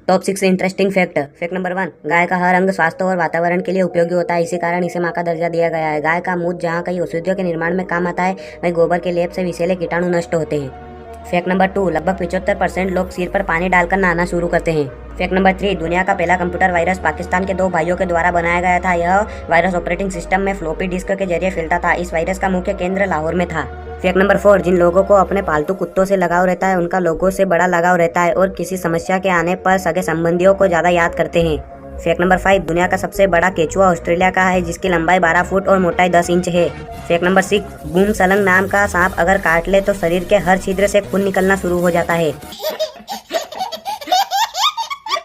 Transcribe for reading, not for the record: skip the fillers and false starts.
Top 6 interesting fact. Fact number 1, गाय का हर अंग स्वास्थ्य और वातावरण के लिए उपयोगी होता है, इसी कारण इसे मां का दर्जा दिया गया है। गाय का मूत्र जहाँ कई औषधियों के निर्माण में काम आता है, वहीं गोबर के लेप से विषैले कीटाणु नष्ट होते हैं। फैक्ट नंबर 2, लगभग 75% लोग सिर पर पानी डालकर नहाना शुरू करते हैं। फैक्ट नंबर 3, दुनिया का पहला कंप्यूटर वायरस पाकिस्तान के 2 भाइयों के द्वारा बनाया गया था। यह वायरस ऑपरेटिंग सिस्टम में फ्लॉपी डिस्क के जरिए फैलता था। इस वायरस का मुख्य केंद्र लाहौर में था। फैक्ट नंबर 4, जिन लोगों को अपने पालतू कुत्तों से लगाव रहता है, उनका लोगों से बड़ा लगाव रहता है और किसी समस्या के आने पर सगे संबंधियों को ज्यादा याद करते हैं। फैक्ट नंबर 5, दुनिया का सबसे बड़ा केचुआ ऑस्ट्रेलिया का है, जिसकी लंबाई 12 फुट और मोटाई 10 इंच है। फैक्ट नंबर 6, बूम सलंग नाम का सांप अगर काट ले तो शरीर के हर छिद्र से खून निकलना शुरू हो जाता है।